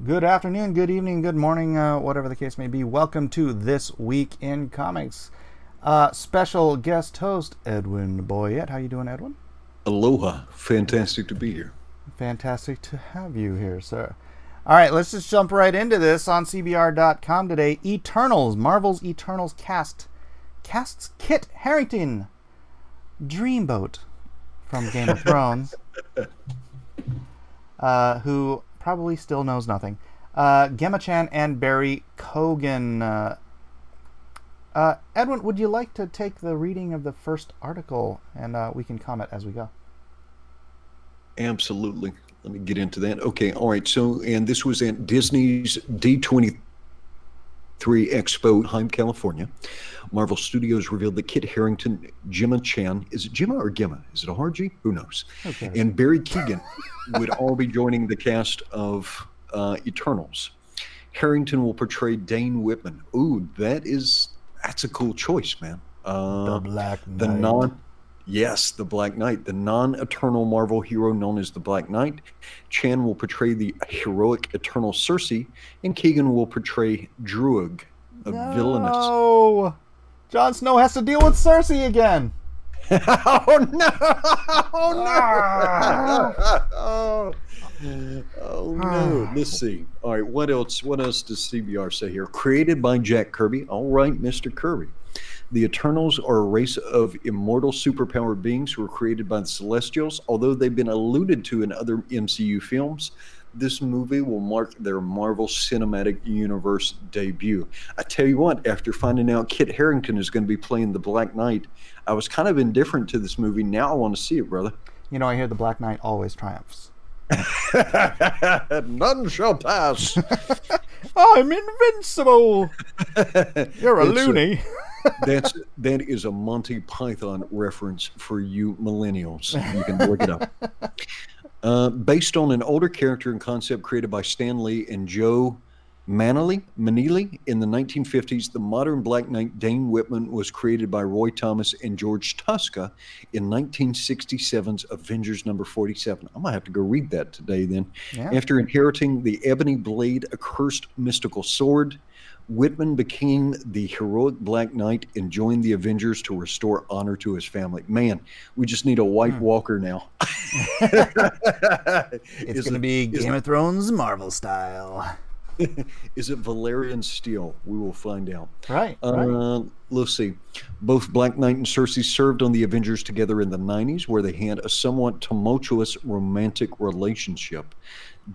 Good afternoon, good evening, good morning, whatever the case may be. Welcome to This Week in Comics. Special guest host, Edwin Boyette. How you doing, Edwin? Aloha. Fantastic to be here. Fantastic to have you here, sir. All right, let's just jump right into this on CBR.com today. Eternals, Marvel's Eternals casts Kit Harrington, Dreamboat from Game of Thrones, who probably still knows nothing. Gemma Chan and Barry Cogan. Edwin, would you like to take the reading of the first article, and we can comment as we go? Absolutely. Let me get into that. Okay. All right. So, and this was at Disney's D23 Expo, Anaheim, California. Marvel Studios revealed that Kit Harrington, Gemma Chan, is it Gemma or Gemma? Is it a hard G? Who knows? Okay. And Barry Keoghan would all be joining the cast of Eternals. Harrington will portray Dane Whitman. Ooh, that's a cool choice, man. The Black Knight. Yes, the Black Knight, the non-eternal Marvel hero known as the Black Knight. Chan will portray the heroic Eternal Cersei, and Keoghan will portray Druig, a villainous. Oh, Jon Snow has to deal with Cersei again. Oh no! Oh no! Oh no! Let's see. All right, what else? What else does CBR say here? Created by Jack Kirby. All right, Mr. Kirby. The Eternals are a race of immortal superpowered beings who were created by the Celestials. Although they've been alluded to in other MCU films, this movie will mark their Marvel Cinematic Universe debut. I tell you what, after finding out Kit Harrington is going to be playing the Black Knight, I was kind of indifferent to this movie. Now I want to see it, brother. You know, I hear the Black Knight always triumphs. None shall pass. I'm invincible. You're a loony. That is a Monty Python reference for you millennials. You can look it up. Based on an older character and concept created by Stan Lee and Joe Manley in the 1950s, the modern Black Knight Dane Whitman was created by Roy Thomas and George Tuska in 1967's Avengers number 47. I'm going to have to go read that today then. Yeah. After inheriting the ebony blade, a cursed mystical sword, Whitman became the heroic Black Knight and joined the Avengers to restore honor to his family. Man, we just need a White Walker now. It's going to be Game of Thrones Marvel style. Is it Valerian Steel? We will find out. Right. Let's see. Both Black Knight and Cersei served on the Avengers together in the 90s, where they had a somewhat tumultuous romantic relationship.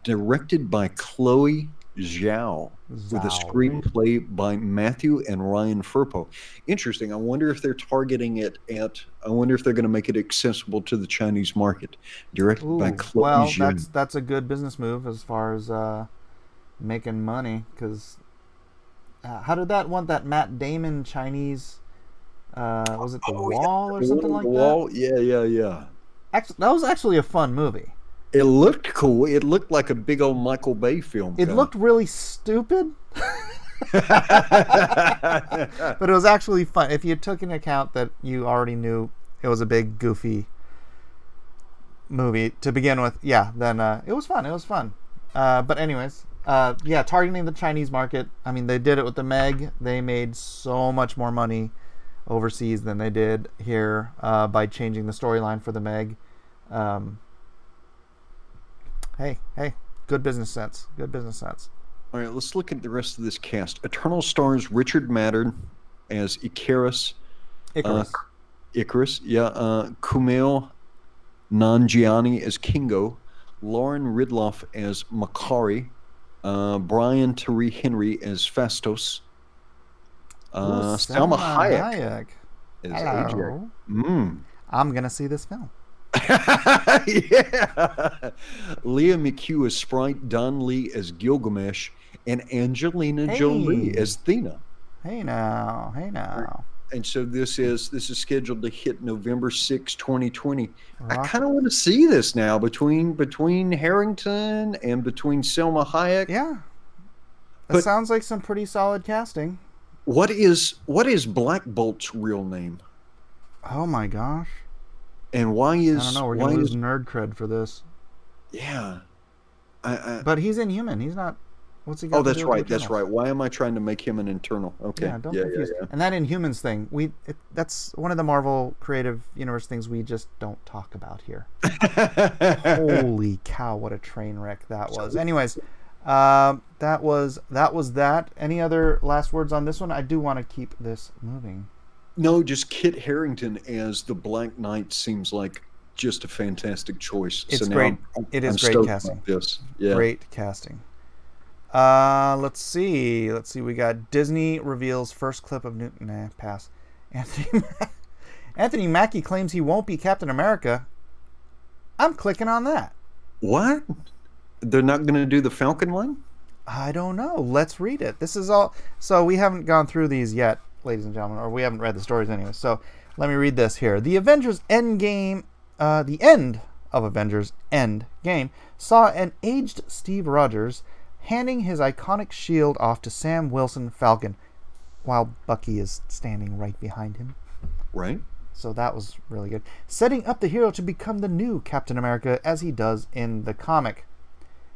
Directed by Chloe Zhao, with a screenplay by Matthew and Ryan Firpo. Interesting. I wonder if they're targeting it I wonder if they're going to make it accessible to the Chinese market. Directed by Chloe Zhao. Well, that's a good business move as far as making money, because how did that Matt Damon Chinese, was it The Wall or something like that? Yeah. Actually, that was actually a fun movie. It looked cool. It looked like a big old Michael Bay film. It looked really stupid. But it was actually fun. If you took into account that you already knew it was a big, goofy movie to begin with, then it was fun. It was fun. But anyways, targeting the Chinese market. I mean, they did it with the Meg. They made so much more money overseas than they did here by changing the storyline for the Meg. Hey, good business sense. Good business sense. All right, let's look at the rest of this cast. Eternal stars Richard Madden as Icarus. Kumail Nanjiani as Kingo. Lauren Ridloff as Makari. Brian Tyree Henry as Fastos. Selma Hayek as AJ. I'm going to see this film. Yeah. Leah McHugh as Sprite, Don Lee as Gilgamesh, and Angelina Jolie as Thena. Hey now. And so this is scheduled to hit November 6, 2020. I kind of want to see this now between Harrington and between Selma Hayek. Yeah. That sounds like some pretty solid casting. What is Black Bolt's real name? Oh my gosh. And why is... I don't know. We're going to lose nerd cred for this. Yeah. But he's Inhuman. He's not... What's he got? Oh, to that's do with right. the That's Eternals? right. Why am I trying to make him an internal? Okay. Yeah, don't Yeah, confuse. yeah, yeah. And that Inhumans thing, that's one of the Marvel Creative Universe things we just don't talk about here. yeah. Holy cow, what a train wreck that was. Anyways, that was that. Any other last words on this one? I do want to keep this moving. No, just Kit Harington as the Black Knight seems like just a fantastic choice. It's So now great. It is I'm great stoked casting. about this. Yeah. Great casting. Let's see. We got Disney reveals first clip of new. Nah, pass. Anthony Mackie claims he won't be Captain America. I'm clicking on that. What? They're not going to do the Falcon one? I don't know. Let's read it. This is all. So we haven't gone through these yet, ladies and gentlemen, or we haven't read the stories anyway. So let me read this here. The Avengers Endgame, the end of Avengers Endgame saw an aged Steve Rogers handing his iconic shield off to Sam Wilson Falcon, while Bucky is standing right behind him. Right. So that was really good. Setting up the hero to become the new Captain America as he does in the comic.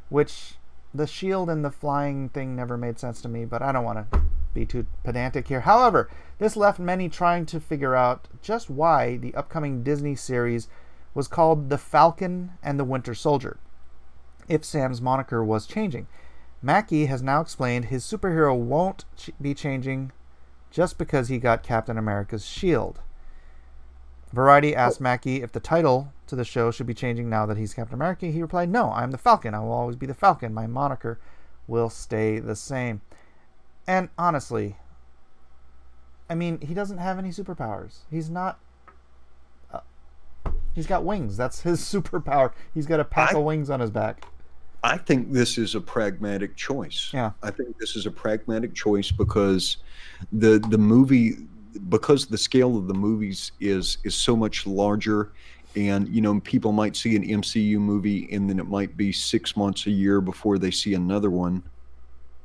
Which, the shield and the flying thing never made sense to me, but I don't want to be too pedantic here. However, this left many trying to figure out just why the upcoming Disney series was called The Falcon and the Winter Soldier, if Sam's moniker was changing. Mackie has now explained his superhero won't be changing just because he got Captain America's shield. Variety asked Mackie if the title to the show should be changing now that he's Captain America. He replied, "No, I'm the Falcon. I will always be the Falcon. My moniker will stay the same." And honestly, I mean, he doesn't have any superpowers. He's not... he's got wings. That's his superpower. He's got a pack of wings on his back. I think this is a pragmatic choice. Yeah. I think this is a pragmatic choice because the movie, because the scale of the movies is so much larger, and you know, people might see an MCU movie and then it might be 6 months, a year before they see another one.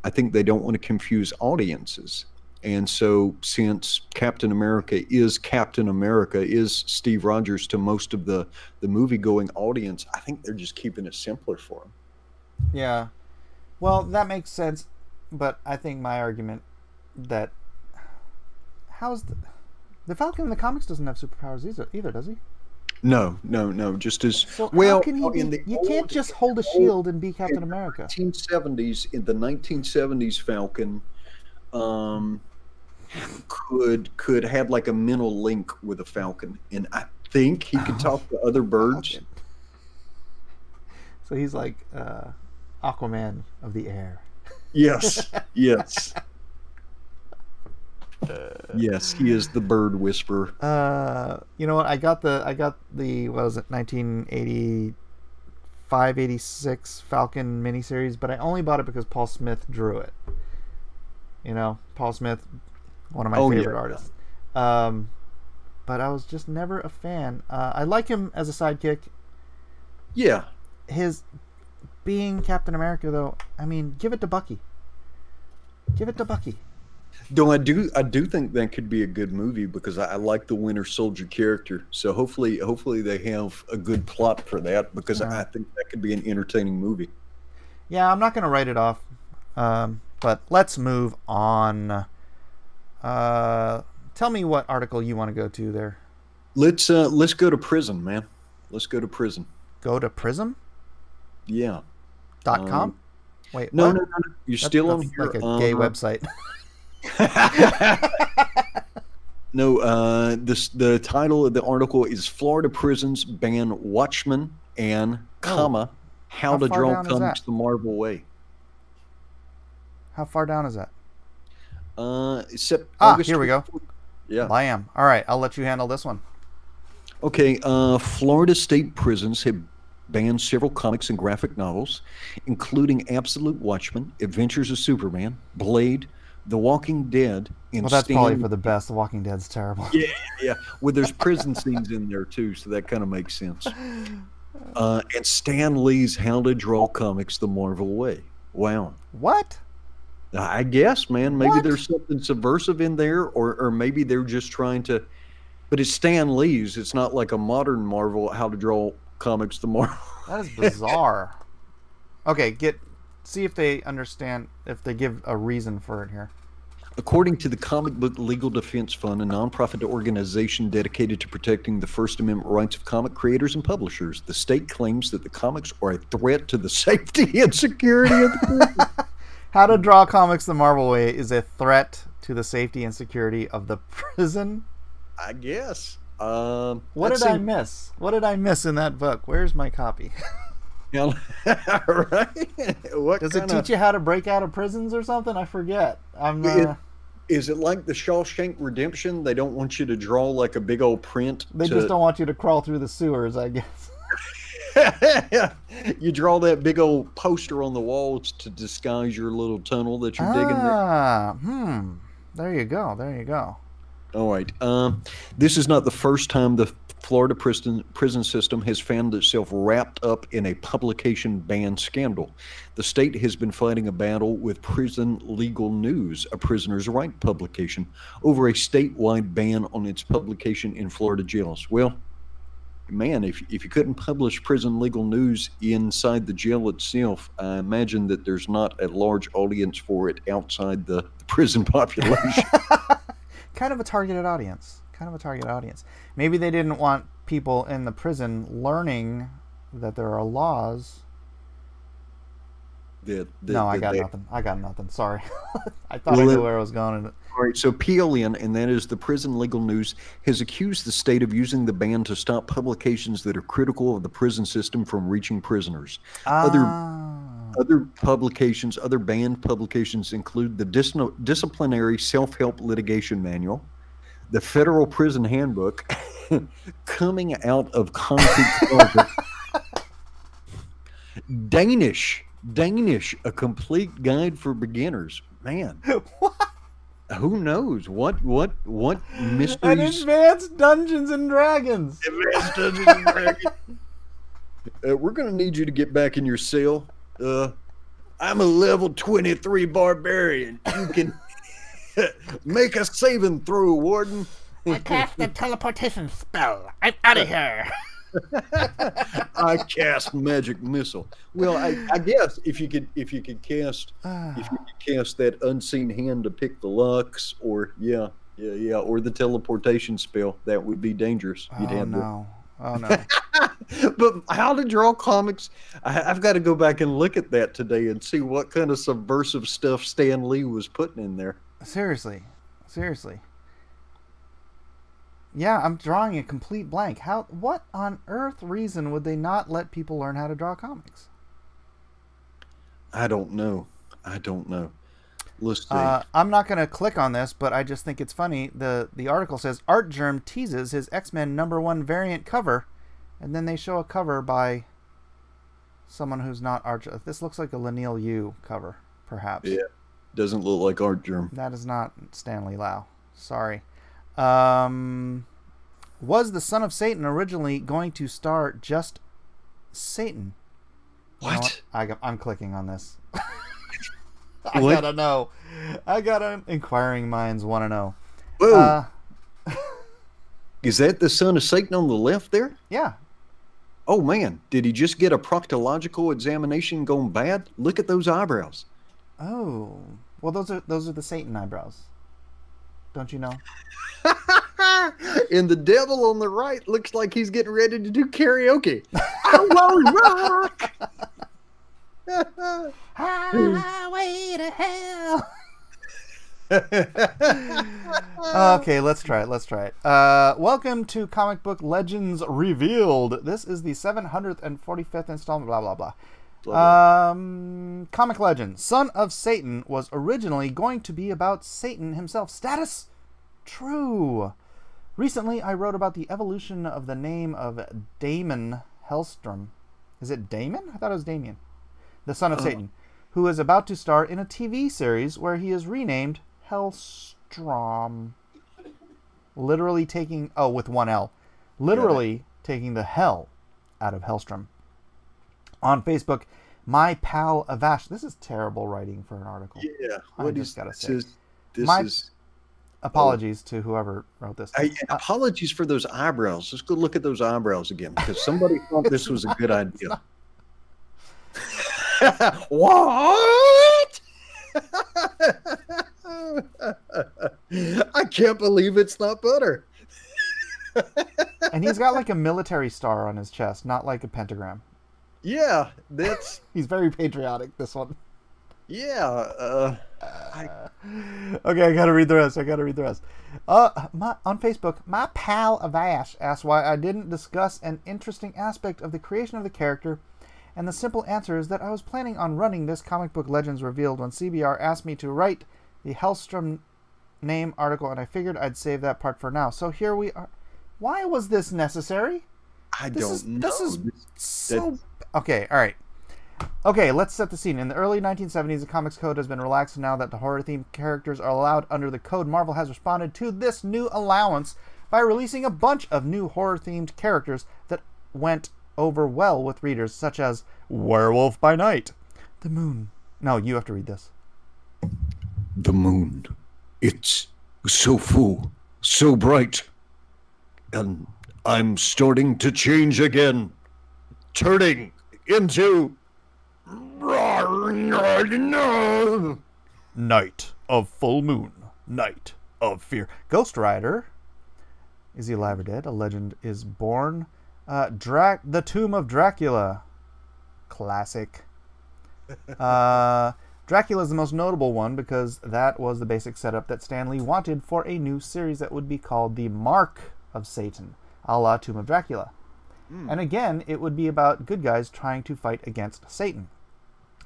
I think they don't want to confuse audiences. And so since Captain America, is Steve Rogers to most of the movie-going audience, I think they're just keeping it simpler for him. Yeah. Well, that makes sense, but I think my argument that how's the Falcon in the comics doesn't have superpowers either, does he? No. Just as so well. How can you can't just hold a shield and be Captain America. In the 1970s, Falcon could have like a mental link with a Falcon, and I think he could talk to other birds. Falcon. So he's like Aquaman of the air. Yes. Yes, he is the bird whisperer. You know what? I got the what was it, 1985, 86 Falcon miniseries, but I only bought it because Paul Smith drew it. You know, Paul Smith, one of my favorite artists. But I was just never a fan. I like him as a sidekick. Yeah. His being Captain America, though, I mean, give it to Bucky. Though I do think that could be a good movie because I like the Winter Soldier character. So hopefully they have a good plot for that because I think that could be an entertaining movie. Yeah, I'm not going to write it off. But let's move on. Tell me what article you want to go to there. Let's go to prison, man. Let's go to prison. Go to Prism? Yeah. .com? Wait, no. You're still on here. Like a gay website. No, the title of the article is Florida Prisons Ban Watchmen and, How to Draw Comics the Marvel Way. How far down is that? August here we go. Yeah. I am. All right, I'll let you handle this one. Okay, Florida state prisons have banned several comics and graphic novels, including Absolute Watchmen, Adventures of Superman, Blade, The Walking Dead, and well, that's probably for the best. The Walking Dead's terrible. Yeah. Well, there's prison scenes in there too, so that kind of makes sense. And Stan Lee's How to Draw Comics the Marvel Way. Wow. What? I guess, man. Maybe there's something subversive in there, or maybe they're just trying to. But it's Stan Lee's. It's not like a modern Marvel How to Draw Comics the Marvel. That is bizarre. Okay, see if they understand, if they give a reason for it here. According to the Comic Book Legal Defense Fund, a nonprofit organization dedicated to protecting the First Amendment rights of comic creators and publishers, the state claims that the comics are a threat to the safety and security of the prison. How to Draw Comics the Marvel Way is a threat to the safety and security of the prison? I guess. What did I miss? What did I miss in that book? Where's my copy? Right? Does it teach you how to break out of prisons or something? I forget. Is it like the Shawshank Redemption? They don't want you to draw like a big old print. They just don't want you to crawl through the sewers, I guess. You draw that big old poster on the walls to disguise your little tunnel that you're digging there. There you go. There you go. All right. This is not the first time the Florida prison system has found itself wrapped up in a publication ban scandal. The state has been fighting a battle with Prison Legal News, a prisoner's right publication, over a statewide ban on its publication in Florida jails. Well, man, if you couldn't publish Prison Legal News inside the jail itself, I imagine that there's not a large audience for it outside the prison population. Kind of a targeted audience. Maybe they didn't want people in the prison learning that there are laws. I got nothing. Sorry. I thought I knew where I was going. All right, so PLN, and that is the Prison Legal News, has accused the state of using the ban to stop publications that are critical of the prison system from reaching prisoners. Other publications, other banned publications include the Disciplinary Self-Help Litigation Manual, the Federal Prison Handbook, Coming Out of Concrete Closet, Danish, A Complete Guide for Beginners. Man, what? Who knows what mysteries? And Advanced Dungeons and Dragons. Advanced Dungeons and Dragons. We're gonna need you to get back in your cell. I'm a level 23 barbarian. You can make a saving throw, Warden. I cast the teleportation spell. I'm out of here. I cast magic missile. Well, I guess if you could cast that unseen hand to pick the locks, or or the teleportation spell, that would be dangerous. Oh no. But How to Draw Comics, I've got to go back and look at that today and see what kind of subversive stuff Stan Lee was putting in there. Seriously. Yeah, I'm drawing a complete blank. What on earth reason would they not let people learn how to draw comics? I don't know. Let's see. I'm not going to click on this, but I just think it's funny. The article says Artgerm teases his X-Men #1 variant cover, and then they show a cover by someone who's not Artgerm. This looks like a Leinil Yu cover, perhaps. Yeah, doesn't look like Artgerm. That is not Stanley Lau. Sorry. Was the Son of Satan originally going to star just Satan? What? You know what? I'm clicking on this. I gotta know. Inquiring minds want to know. Whoa. Is that the Son of Satan on the left there? Yeah. Oh man, did he just get a proctological examination gone bad? Look at those eyebrows. Oh, well, those are the Satan eyebrows. Don't you know? And the devil on the right looks like he's getting ready to do karaoke. I won't rock. Highway to hell. Okay, let's try it. Welcome to Comic Book Legends Revealed. This is the 745th installment. Blah blah blah. Comic Legend. Son of Satan was originally going to be about Satan himself. Status true. Recently, I wrote about the evolution of the name of Damon Hellstrom. Is it Damon? I thought it was Damien. The Son of Satan, who is about to star in a TV series where he is renamed Hellstrom. Literally taking, with one L. Literally taking the hell out of Hellstrom. On Facebook, my pal Avash. This is terrible writing for an article. Yeah. I just gotta say. Apologies to whoever wrote this. Apologies for those eyebrows. Let's go look at those eyebrows again, because somebody thought this was a good idea. What? I can't believe it's not butter. And he's got like a military star on his chest, not like a pentagram. Yeah, that's... He's very patriotic, this one. Yeah. Okay, I gotta read the rest. On Facebook, my pal Avash asked why I didn't discuss an interesting aspect of the creation of the character, and the simple answer is that I was planning on running this comic book Legends Revealed when CBR asked me to write the Hellstrom name article, and I figured I'd save that part for now. So here we are. Why was this necessary? I don't know. This is so... Okay, all right. Okay, let's set the scene. In the early 1970s, the Comics Code has been relaxed, and now that the horror-themed characters are allowed under the code, Marvel has responded to this new allowance by releasing a bunch of new horror-themed characters that went over well with readers, such as Werewolf by Night, the Moon. No, you have to read this. The moon. It's so full, so bright. And I'm starting to change again. Turning into... Night of Full Moon. Night of Fear. Ghost Rider. Is he alive or dead? A legend is born. The Tomb of Dracula. Classic. Dracula is the most notable one because that was the basic setup that Stan Lee wanted for a new series that would be called The Mark of Satan, a la Tomb of Dracula. And again, it would be about good guys trying to fight against Satan.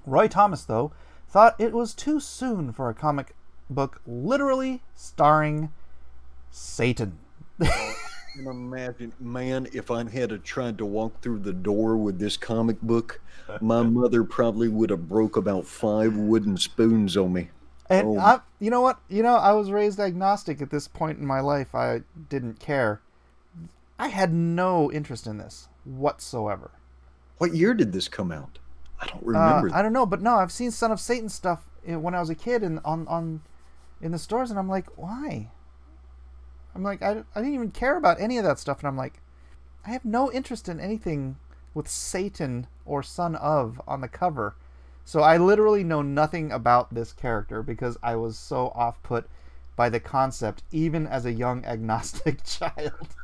Roy Thomas, though, thought it was too soon for a comic book literally starring Satan. I can imagine, man, if I had tried to walk through the door with this comic book, my mother probably would have broke about 5 wooden spoons on me. And you know what? I was raised agnostic at this point in my life. I didn't care. I had no interest in this whatsoever. What year did this come out? I don't remember. I don't know, but no, I've seen Son of Satan stuff when I was a kid in the stores, and I'm like, why? I'm like, I didn't even care about any of that stuff, and I'm like, I have no interest in anything with Satan or son of on the cover. So I literally know nothing about this character because I was so off-put by the concept, even as a young agnostic child.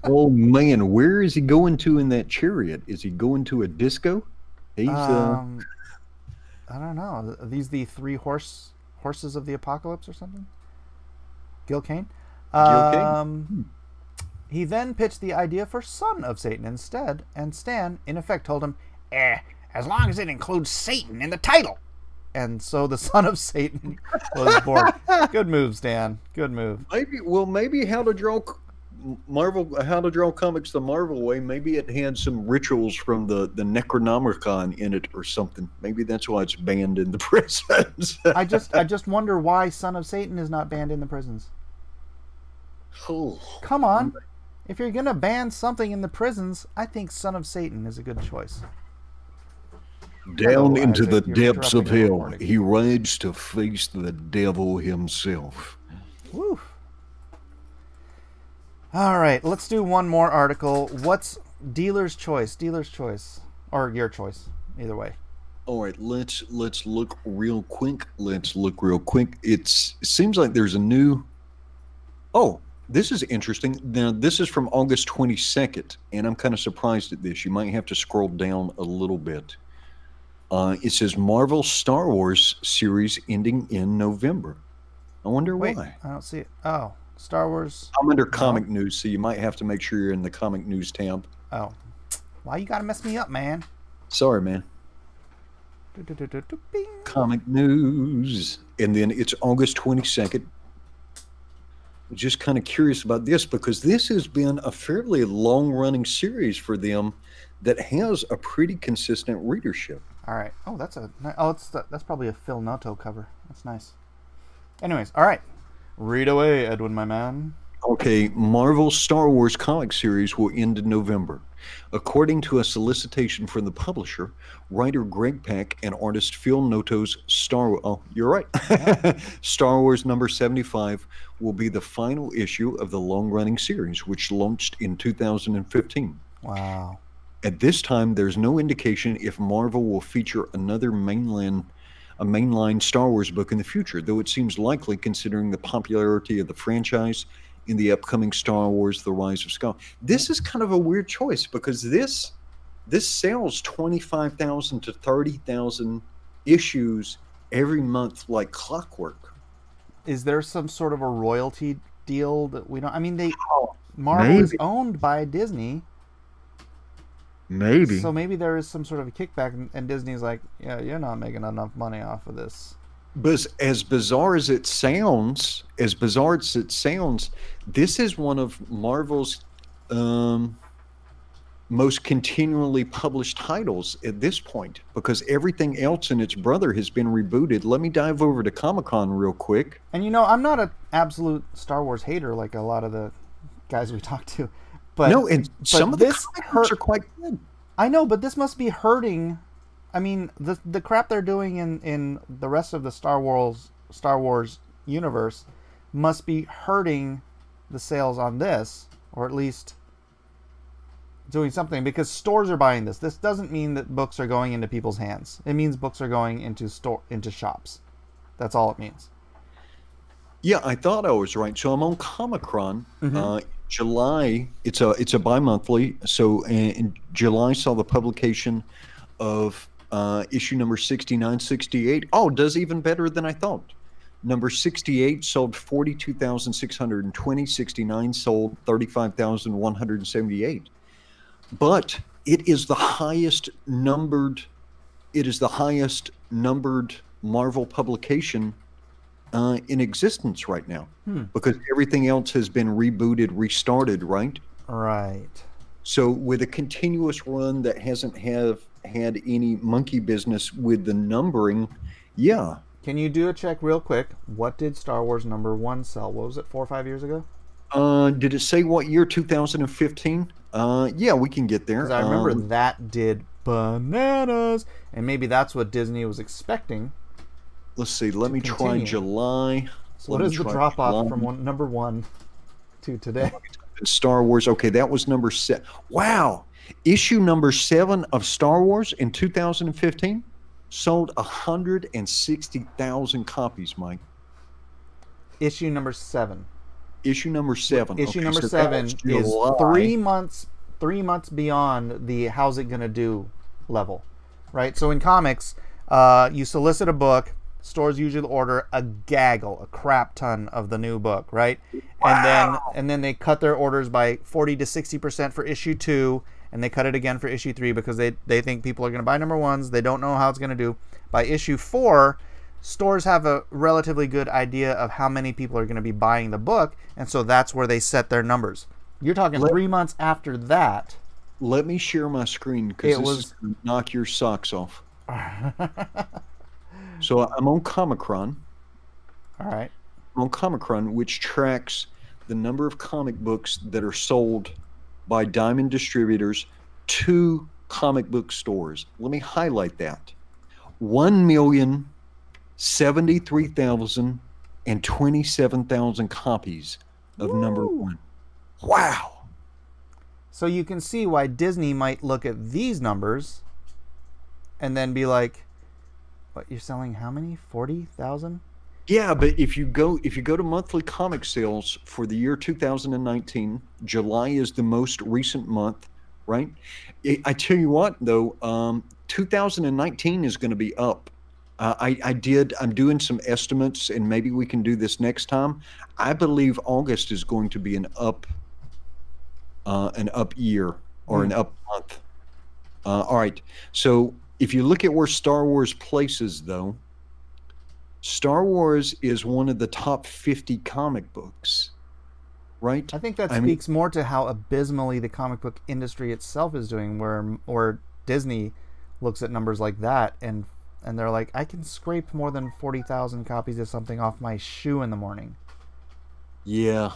Oh man, where is he going to in that chariot? Is he going to a disco? He's I don't know. Are these the 3 horses of the apocalypse or something? Gil Kane. He then pitched the idea for Son of Satan instead, and Stan, in effect, told him, As long as it includes Satan in the title. and so the Son of Satan was born. Good move, Stan. Good move. Maybe How to Draw Comics the Marvel Way, maybe it had some rituals from the Necronomicon in it or something. Maybe that's why it's banned in the prisons. I just wonder why Son of Satan is not banned in the prisons. Oh. Come on. If you're going to ban something in the prisons, I think Son of Satan is a good choice. Down into the You're depths of interrupting the hell, recording. he rides to face the devil himself. Woo. All right, let's do one more article. What's dealer's choice? Dealer's choice, or your choice, either way. All right, let's look real quick. It seems like there's a new... Oh, this is interesting. Now, this is from August 22nd, and I'm kind of surprised at this. You might have to scroll down a little bit. It says Marvel Star Wars series ending in November. I wonder why. I don't see it. Oh, Star Wars. I'm under comic news, so you might have to make sure you're in the comic news tab. Oh. Why you gotta mess me up, man? Sorry, man. Bing. Comic news. And then it's August 22nd. Just kind of curious about this because this has been a fairly long-running series for them that has a pretty consistent readership. All right. Oh, that's probably a Phil Noto cover. That's nice. Anyways, all right. Read away, Edwin, my man. Okay, Marvel Star Wars comic series will end in November. According to a solicitation from the publisher, writer Greg Pak and artist Phil Noto's Star Wars number 75 will be the final issue of the long-running series, which launched in 2015. Wow. At this time, there's no indication if Marvel will feature another mainline Star Wars book in the future, though it seems likely considering the popularity of the franchise in the upcoming Star Wars: The Rise of Skywalker. This is kind of a weird choice because this sells 25,000 to 30,000 issues every month like clockwork. Is there some sort of a royalty deal that we don't? I mean, Marvel is owned by Disney. Maybe. So maybe there is some sort of a kickback, and Disney's like, yeah, you're not making enough money off of this. But as bizarre as it sounds, this is one of Marvel's most continually published titles at this point, because everything else and its brother has been rebooted. Let me dive over to Comic-Con real quick. And I'm not an absolute Star Wars hater like a lot of the guys we talk to. But, no, and some of the comic books are quite good. I know, but this must be hurting. I mean, the crap they're doing in the rest of the Star Wars universe must be hurting the sales on this, or at least doing something, because stores are buying this. This doesn't mean that books are going into people's hands. It means books are going into shops. That's all it means. Yeah, I thought I was right. So I'm on Comic-Con. July, it's a bi-monthly. So in July saw the publication of issue number 6968. Oh, does even better than I thought. Number 68 sold 42,620. 69 sold 35,178. But it is the highest numbered Marvel publication in existence right now, because everything else has been rebooted, restarted, right? Right. So with a continuous run that hasn't had any monkey business with the numbering, yeah. Can you do a check real quick? What did Star Wars #1 sell? What was it, 4 or 5 years ago? Did it say what year? 2015? Yeah, we can get there. Because I remember that did bananas, and maybe that's what Disney was expecting. Let's see. Let me try July. So what is the drop off from #1 to today? Star Wars. Okay, that was number 7. Wow. Issue number 7 of Star Wars in 2015 sold 160,000 copies, Mike. Issue number 7. Issue number 7. Issue number 7 is 3 months beyond the how's it gonna do level, right? So in comics, you solicit a book. Stores usually order a crap ton of the new book, right? Wow. And then they cut their orders by 40 to 60% for issue 2, and they cut it again for issue 3 because they think people are going to buy #1s. They don't know how it's going to do. By issue 4, stores have a relatively good idea of how many people are going to be buying the book, and so that's where they set their numbers. You're talking 3 months after that. Let me share my screen because this is going to knock your socks off. So I'm on Comic-Con. All right. I'm on Comic-Con, which tracks the number of comic books that are sold by Diamond distributors to comic book stores. Let me highlight that. 1,073,027,000 copies of #1. Wow. So you can see why Disney might look at these numbers and then be like, what, you're selling how many? 40,000? Yeah, but if you go to monthly comic sales for the year 2019, July is the most recent month, right? I tell you what, though, 2019 is going to be up. I'm doing some estimates, and maybe we can do this next time. I believe August is going to be an up year or an up month. All right, so if you look at where Star Wars places, though, Star Wars is one of the top 50 comic books, right? I think that speaks more to how abysmally the comic book industry itself is doing, where Disney looks at numbers like that and they're like, I can scrape more than 40,000 copies of something off my shoe in the morning. Yeah,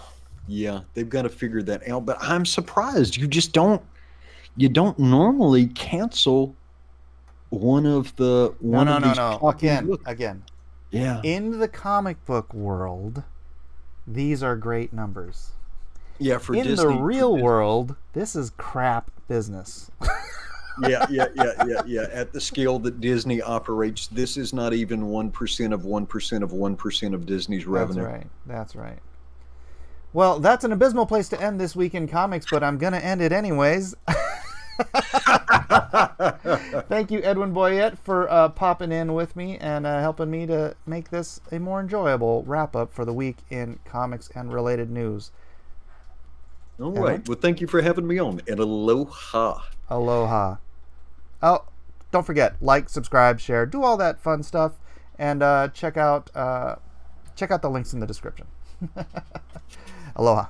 they've got to figure that out. But I'm surprised you don't normally cancel one of the Again. Yeah. In the comic book world, these are great numbers. Yeah, for in Disney. In the real world, this is crap business. Yeah. At the scale that Disney operates, this is not even 1% of 1% of 1% of Disney's revenue. That's right. That's right. Well, that's an abysmal place to end this week in comics, but I'm going to end it anyways. Thank you, Edwin Boyette, for popping in with me and helping me to make this a more enjoyable wrap-up for the week in comics and related news. All right. Well, thank you for having me on, and aloha. Aloha. Oh, don't forget, like, subscribe, share, do all that fun stuff, and check out the links in the description. Aloha.